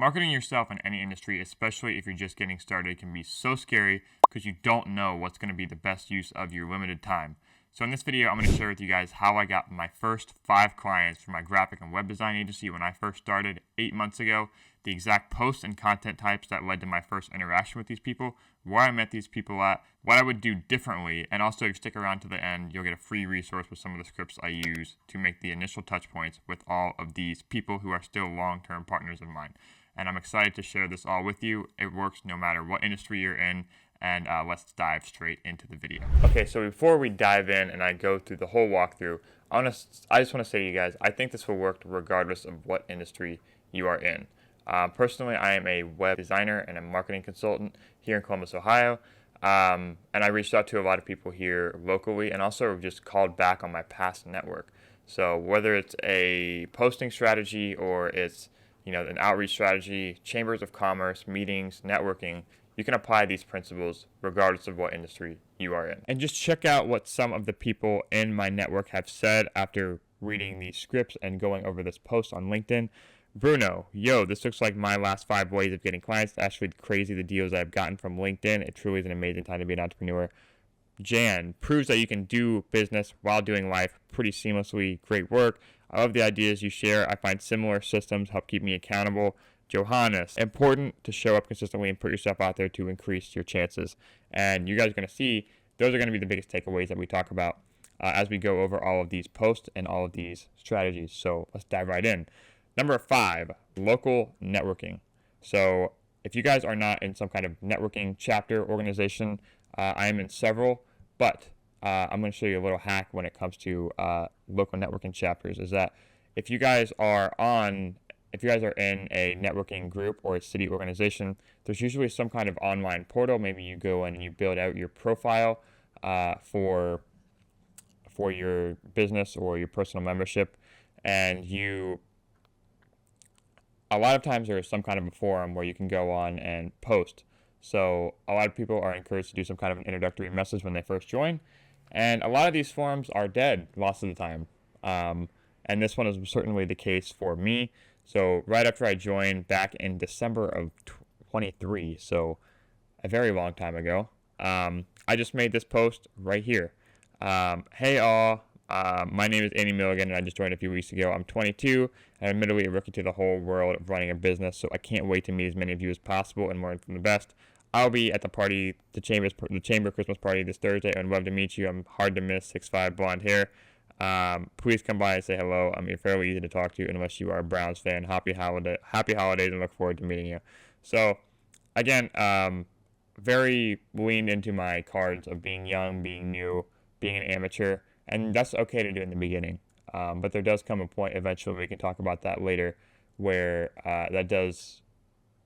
Marketing yourself in any industry, especially if you're just getting started, can be so scary because you don't know what's going to be the best use of your limited time. So in this video, I'm going to share with you guys how I got my first 5 clients for my graphic and web design agency when I first started 8 months ago, the exact posts and content types that led to my first interaction with these people, where I met these people at, what I would do differently, and also if you stick around to the end, you'll get a free resource with some of the scripts I use to make the initial touch points with all of these people who are still long-term partners of mine. And I'm excited to share this all with you. It works no matter what industry you're in. And let's dive straight into the video. Okay, so before we dive in and I go through the whole walkthrough, I just want to say to you guys, I think this will work regardless of what industry you are in. Personally, I am a web designer and a marketing consultant here in Columbus, Ohio. And I reached out to a lot of people here locally and also just called back on my past network. So whether it's a posting strategy or it's an outreach strategy, chambers of commerce, meetings, networking, you can apply these principles regardless of what industry you are in. And just check out what some of the people in my network have said after reading these scripts and going over this post on LinkedIn. Bruno, yo, this looks like my last 5 ways of getting clients. It's actually crazy the deals I've gotten from LinkedIn. It truly is an amazing time to be an entrepreneur. Jan, proves that you can do business while doing life pretty seamlessly. Great work. I love the ideas you share. I find similar systems help keep me accountable. Johannes, important to show up consistently and put yourself out there to increase your chances. And you guys are going to see those are going to be the biggest takeaways that we talk about as we go over all of these posts and all of these strategies. So let's dive right in. Number 5, local networking. So if you guys are not in some kind of networking chapter organization, I am in several, but I'm going to show you a little hack when it comes to local networking chapters. Is that if you guys are in a networking group or a city organization, there's usually some kind of online portal. Maybe you go in and you build out your profile for your business or your personal membership, and a lot of times there is some kind of a forum where you can go on and post. So a lot of people are encouraged to do some kind of an introductory message when they first join, and a lot of these forums are dead lots of the time. And this one is certainly the case for me. So right after I joined back in December of 23, so a very long time ago, I just made this post right here. Hey all, my name is Milligan and I just joined a few weeks ago. I'm 22 and admittedly a rookie to the whole world of running a business, so I can't wait to meet as many of you as possible and learn from the best. I'll be at the party, the Chamber Christmas party this Thursday. I'd love to meet you. I'm hard to miss, 6'5", blonde hair. Please come by and say hello. You're fairly easy to talk to unless you are a Browns fan. Happy holidays and look forward to meeting you. So again, very leaned into my cards of being young, being new, being an amateur, and that's okay to do in the beginning. But there does come a point eventually, we can talk about that later, where that does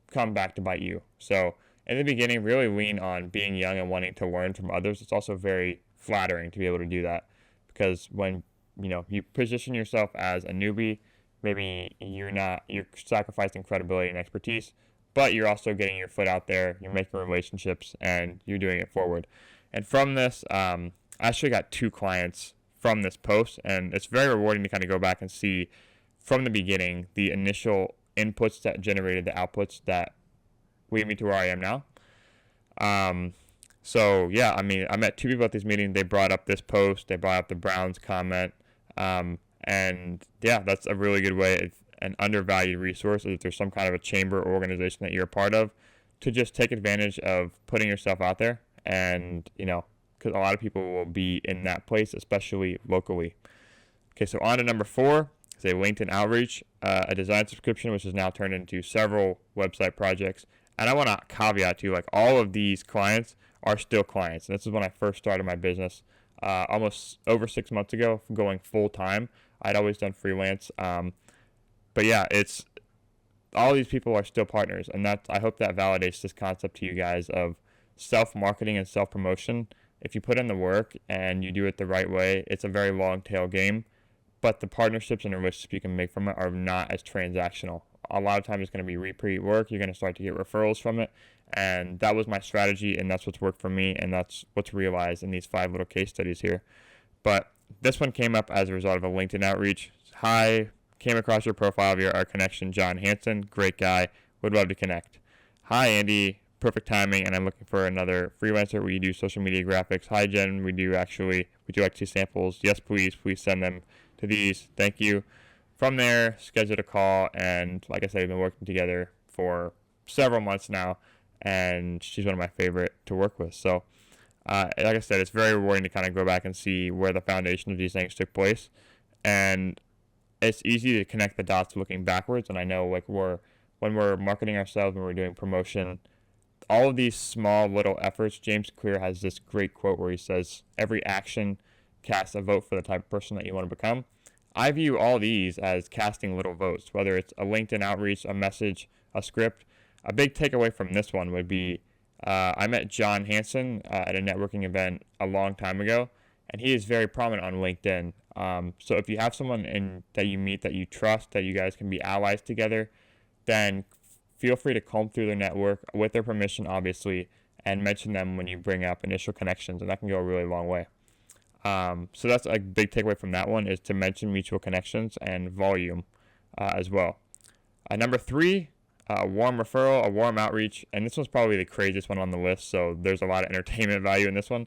come back to bite you. So in the beginning, really lean on being young and wanting to learn from others. It's also very flattering to be able to do that. Because when you position yourself as a newbie, maybe you're sacrificing credibility and expertise, but you're also getting your foot out there, you're making relationships, and you're doing it forward. And from this, I actually got 2 clients from this post, and it's very rewarding to kind of go back and see from the beginning the initial inputs that generated the outputs that lead me to where I am now. So yeah, I met 2 people at this meeting. They brought up this post. They brought up the Browns comment. And yeah, that's a really good way, an undervalued resource if there's some kind of a chamber or organization that you're a part of, to just take advantage of putting yourself out there. And, because a lot of people will be in that place, especially locally. Okay, so on to number 4, is a LinkedIn outreach, a design subscription, which is now turned into several website projects. And I want to caveat to all of these clients are still clients. And this is when I first started my business almost over 6 months ago, going full time. I'd always done freelance. But yeah, it's all these people are still partners. And I hope that validates this concept to you guys of self-marketing and self-promotion. If you put in the work and you do it the right way, it's a very long tail game. But the partnerships and relationships you can make from it are not as transactional. A lot of times it's going to be repeat work. You're going to start to get referrals from it. And that was my strategy, and that's what's worked for me, and that's what's realized in these 5 little case studies here. But this one came up as a result of a LinkedIn outreach. Hi, came across your profile via our connection, John Hansen. Great guy. Would love to connect. Hi, Andy. Perfect timing, and I'm looking for another freelancer. We do social media graphics. Hi, Jen. We do like to samples. Yes, please. Please send them to these. Thank you. From there, scheduled a call, and like I said, we've been working together for several months now, and she's one of my favorite to work with. So, like I said, it's very rewarding to kind of go back and see where the foundation of these things took place, and it's easy to connect the dots looking backwards. And I know, like, when we're marketing ourselves, when we're doing promotion, all of these small little efforts. James Clear has this great quote where he says, "Every action casts a vote for the type of person that you want to become." I view all these as casting little votes, whether it's a LinkedIn outreach, a message, a script. A big takeaway from this one would be I met John Hansen at a networking event a long time ago, and he is very prominent on LinkedIn. So if you have someone that you meet that you trust, that you guys can be allies together, then feel free to comb through their network with their permission, obviously, and mention them when you bring up initial connections, and that can go a really long way. So that's a big takeaway from that one, is to mention mutual connections and volume as well. Number 3, a warm referral, a warm outreach, and this one's probably the craziest one on the list, so there's a lot of entertainment value in this one.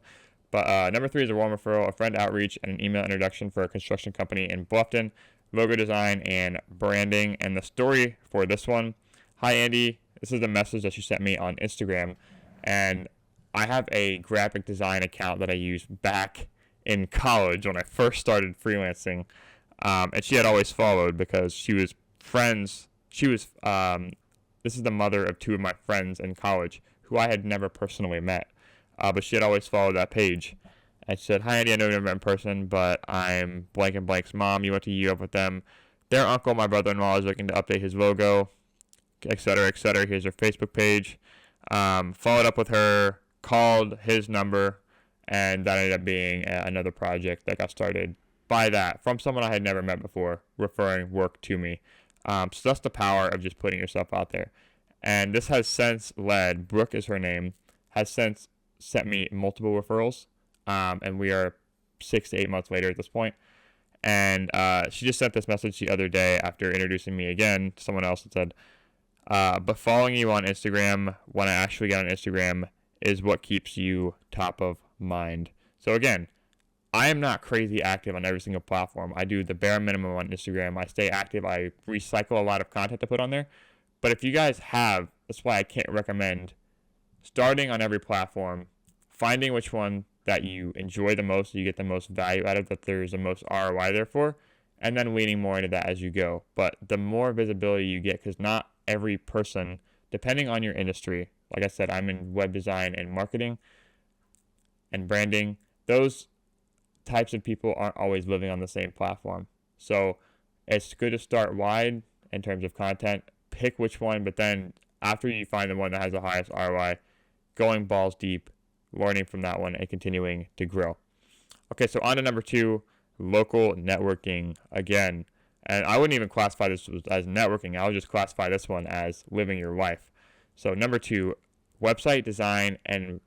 But number 3 is a warm referral, a friend outreach, and an email introduction for a construction company in Bluffton, logo design and branding. And the story for this one: hi, Andy. This is the message that she sent me on Instagram, and I have a graphic design account that I used back in college when I first started freelancing, and she had always followed because she was friends. This is the mother of 2 of my friends in college who I had never personally met, but she had always followed that page. And she said, "Hi, Andy, I know you've never met in person, but I'm blank and blank's mom. You went to U up with them. Their uncle, my brother-in-law, is looking to update his logo, etc., etc. Here's her Facebook page." Followed up with her, called his number, and that ended up being another project that got started by that from someone I had never met before, referring work to me. So that's the power of just putting yourself out there. And this has since led, Brooke is her name, has since sent me multiple referrals, and we are 6 to 8 months later at this point. And she just sent this message the other day after introducing me again to someone else and said, "But following you on Instagram, when I actually get on Instagram, is what keeps you top of mind." So again, I am not crazy active on every single platform. I do the bare minimum on Instagram. I stay active. I recycle a lot of content to put on there. But if you guys have, that's why I can't recommend starting on every platform, finding which one that you enjoy the most, you get the most value out of, that there's the most ROI there for, and then leaning more into that as you go. But the more visibility you get, because not every person, depending on your industry, like I said, I'm in web design and marketing and branding, those types of people aren't always living on the same platform. So it's good to start wide in terms of content, pick which one, but then after you find the one that has the highest ROI, going balls deep, learning from that one, and continuing to grow. Okay, so on to number 2, local networking again. And I wouldn't even classify this as networking. I would just classify this one as living your life. So number 2, website design and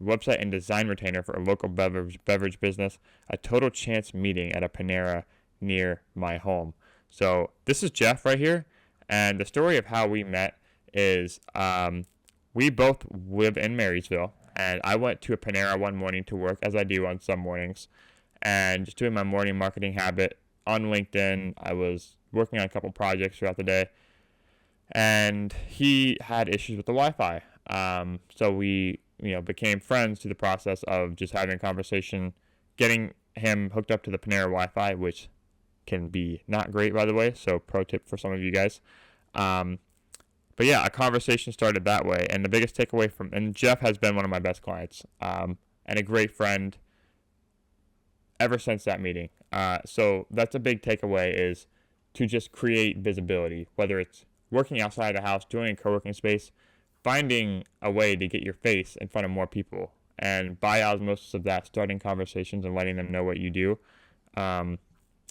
design retainer for a local beverage business, a total chance meeting at a Panera near my home. So this is Jeff right here, and the story of how we met is we both live in Marysville, and I went to a Panera one morning to work, as I do on some mornings, and just doing my morning marketing habit on LinkedIn. I was working on a couple projects throughout the day, and he had issues with the Wi-Fi. So we, became friends through the process of just having a conversation, getting him hooked up to the Panera Wi-Fi, which can be not great, by the way. So pro tip for some of you guys. But yeah, a conversation started that way. And the biggest takeaway and Jeff has been one of my best clients, and a great friend ever since that meeting. So that's a big takeaway, is to just create visibility, whether it's working outside the house, doing a co-working space, finding a way to get your face in front of more people, and by osmosis of that, starting conversations and letting them know what you do,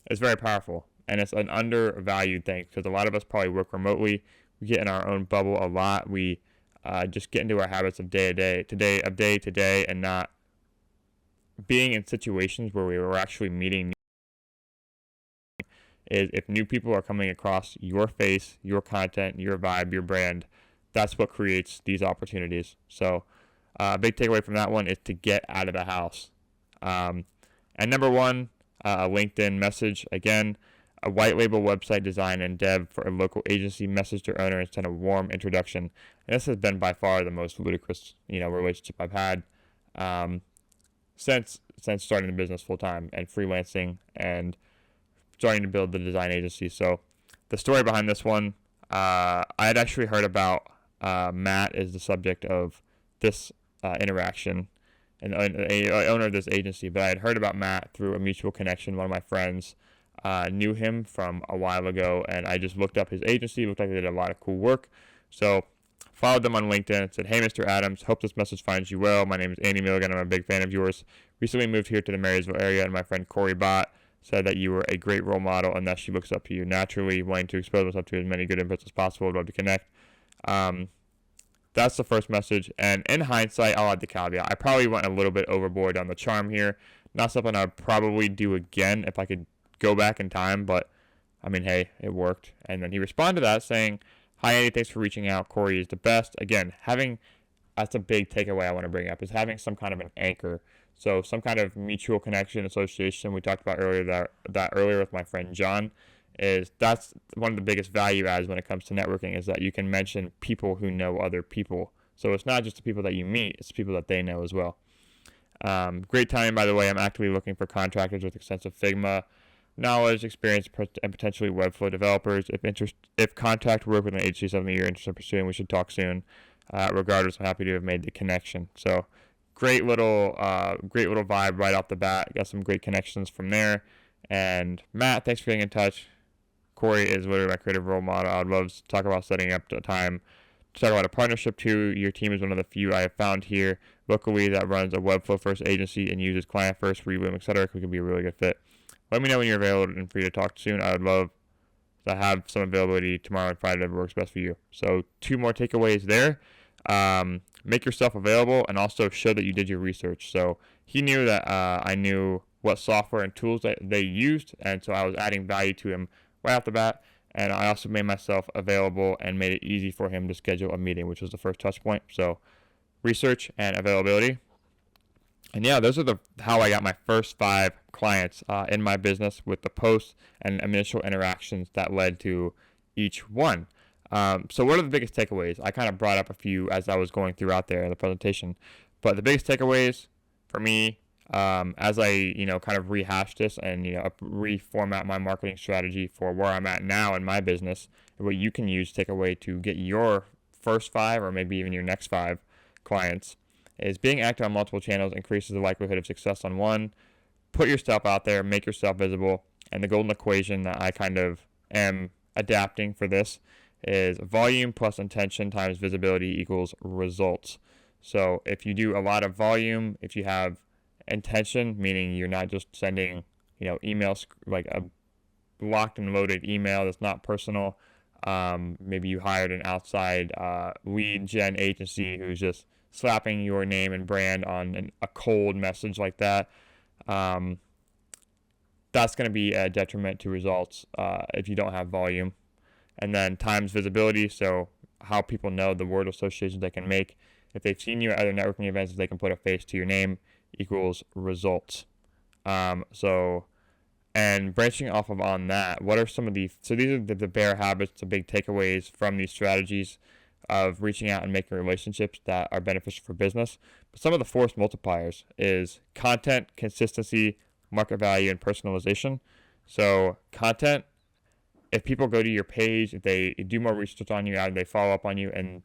is very powerful. And it's an undervalued thing, because a lot of us probably work remotely. We get in our own bubble a lot. We just get into our habits of day to day, and not being in situations where we were actually meeting. Is if new people are coming across your face, your content, your vibe, your brand, that's what creates these opportunities. So big takeaway from that one is to get out of the house. And number one, a LinkedIn message. Again, a white label website design and dev for a local agency message their owner and send a warm introduction. And this has been by far the most ludicrous, relationship I've had since starting the business full time and freelancing and starting to build the design agency. So the story behind this one, I had actually heard about Matt is the subject of this interaction and owner of this agency, but I had heard about Matt through a mutual connection. One of my friends knew him from a while ago, and I just looked up his agency. It looked like they did a lot of cool work. So followed them on LinkedIn and said, "Hey, Mr. Adams, hope this message finds you well. My name is Andy Milligan. I'm a big fan of yours. Recently moved here to the Marysville area, and my friend Corey Bott said that you were a great role model and that she looks up to you. Naturally, wanting to expose myself to as many good inputs as possible. I'd love to connect." That's the first message. And in hindsight, I'll add the caveat. I probably went a little bit overboard on the charm here. Not something I'd probably do again if I could go back in time, but I mean, hey, it worked. And then he responded to that saying, "Hi, Andy, thanks for reaching out. Corey is the best." Again, that's a big takeaway I want to bring up, is having some kind of an anchor. So some kind of mutual connection, association. We talked about earlier that earlier with my friend John. That's one of the biggest value adds when it comes to networking, is that you can mention people who know other people. So it's not just the people that you meet, it's people that they know as well. Great timing, by the way. I'm actively looking for contractors with extensive Figma knowledge, experience, and potentially Webflow developers. If contract work with an agency is something you're interested in pursuing, we should talk soon. Regardless, I'm happy to have made the connection. So great little vibe right off the bat. Got some great connections from there. And Matt, thanks for getting in touch. Corey is literally my creative role model. I would love to talk about setting up a time to talk about a partnership too. Your team is one of the few I have found here locally that runs a Webflow first agency and uses client first, Reboom, etc. It could be a really good fit. Let me know when you're available and free to talk soon. I would love to have some availability tomorrow and Friday, whatever works best for you. So 2 more takeaways there. Make yourself available and also show that you did your research. So he knew that I knew what software and tools that they used, and so I was adding value to him right off the bat. And I also made myself available and made it easy for him to schedule a meeting, which was the first touch point. So research and availability. And yeah, those are how I got my first 5 clients in my business, with the posts and initial interactions that led to each one. So what are the biggest takeaways? I kind of brought up a few as I was going throughout there in the presentation, but the biggest takeaways for me, as I kind of rehash this and reformat my marketing strategy for where I'm at now in my business, and what you can use take away to get your first 5 or maybe even your next 5 clients, is being active on multiple channels increases the likelihood of success on one. Put yourself out there, make yourself visible, and the golden equation that I kind of am adapting for this is volume plus intention times visibility equals results. So if you do a lot of volume, if you have intention, meaning you're not just sending emails, like a locked and loaded email that's not personal, maybe you hired an outside lead gen agency who's just slapping your name and brand on a cold message like that, that's going to be a detriment to results if you don't have volume. And then times visibility, so how people know, the word associations they can make. If they've seen you at other networking events, they can put a face to your name, equals results. And branching off of on that, what are some of these are the bare habits, the big takeaways from these strategies of reaching out and making relationships that are beneficial for business. But some of the force multipliers is content, consistency, market value, and personalization. So content, if people go to your page, if they do more research on you, they follow up on you, and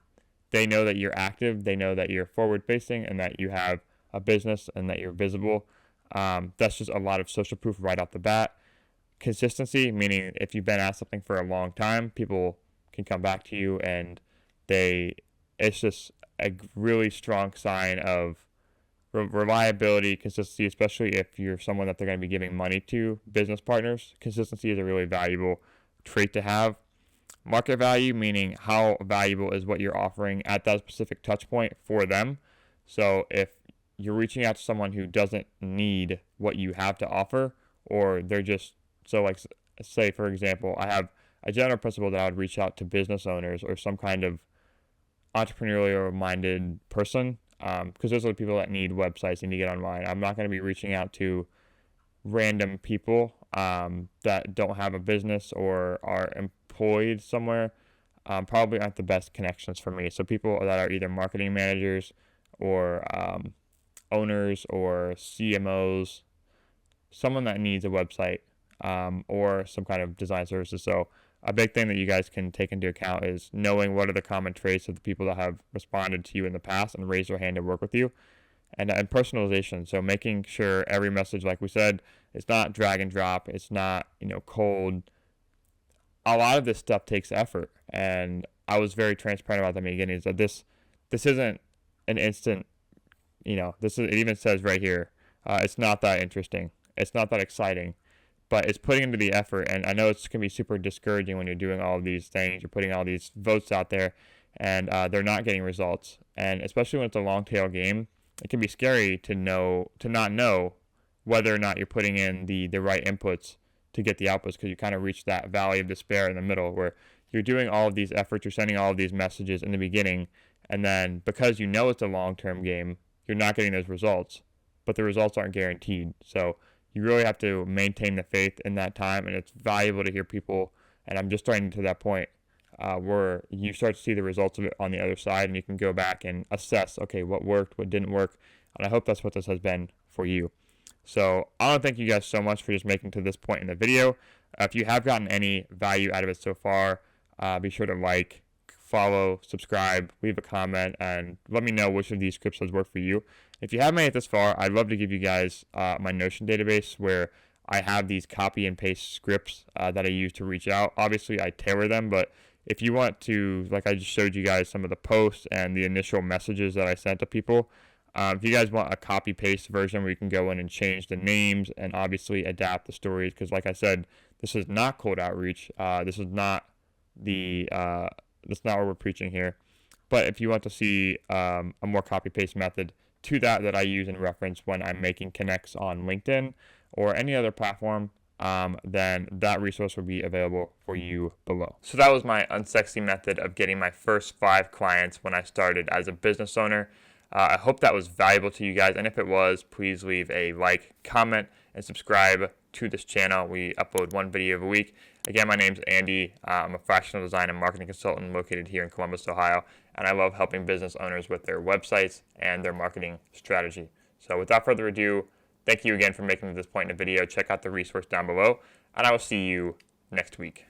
they know that you're active, they know that you're forward facing and that you have a business and that you're visible, that's just a lot of social proof right off the bat. Consistency, meaning if you've been at something for a long time, people can come back to you, and it's just a really strong sign of reliability, consistency, especially if you're someone that they're going to be giving money to, business partners. Consistency is a really valuable trait to have. Market value, meaning how valuable is what you're offering at that specific touch point for them. So if you're reaching out to someone who doesn't need what you have to offer, or they're just, so like, say for example, I have a general principle that I would reach out to business owners or some kind of entrepreneurial-minded person, because those are the people that need websites, need to get online. I'm not going to be reaching out to random people that don't have a business or are employed somewhere. Probably aren't the best connections for me. So people that are either marketing managers or owners or CMOs, someone that needs a website or some kind of design services. So a big thing that you guys can take into account is knowing what are the common traits of the people that have responded to you in the past and raised their hand to work with you. And personalization. So making sure every message, like we said, it's not drag and drop. It's not, cold. A lot of this stuff takes effort. And I was very transparent about that in the beginning, is that this isn't an instant, it even says right here, it's not that interesting. It's not that exciting. But it's putting into the effort. And I know it's going to be super discouraging when you're doing all of these things. You're putting all these votes out there, and they're not getting results. And especially when it's a long tail game, it can be scary to not know whether or not you're putting in the right inputs to get the outputs, because you kind of reach that valley of despair in the middle where you're doing all of these efforts, you're sending all of these messages in the beginning, and then because it's a long-term game, you're not getting those results, but the results aren't guaranteed. So you really have to maintain the faith in that time, and it's valuable to hear people, and I'm just starting to that point where you start to see the results of it on the other side, and you can go back and assess, okay, what worked, what didn't work, and I hope that's what this has been for you. So I want to thank you guys so much for just making to this point in the video. If you have gotten any value out of it so far, be sure to like, follow, subscribe, leave a comment, and let me know which of these scripts has worked for you. If you have made it this far, I'd love to give you guys my Notion database where I have these copy and paste scripts that I use to reach out. Obviously, I tailor them, but if you want to, like I just showed you guys some of the posts and the initial messages that I sent to people, if you guys want a copy-paste version where you can go in and change the names and obviously adapt the stories, because like I said, this is not cold outreach. This is not that's not what we're preaching here. But if you want to see a more copy-paste method to that I use in reference when I'm making connects on LinkedIn or any other platform, then that resource will be available for you below. So that was my unsexy method of getting my first 5 clients when I started as a business owner. I hope that was valuable to you guys, and if it was, please leave a like, comment, and subscribe to this channel. We upload 1 video a week. Again, my name's Andy. I'm a fractional design and marketing consultant located here in Columbus, Ohio, and I love helping business owners with their websites and their marketing strategy. So without further ado, thank you again for making it to this point in the video. Check out the resource down below, and I will see you next week.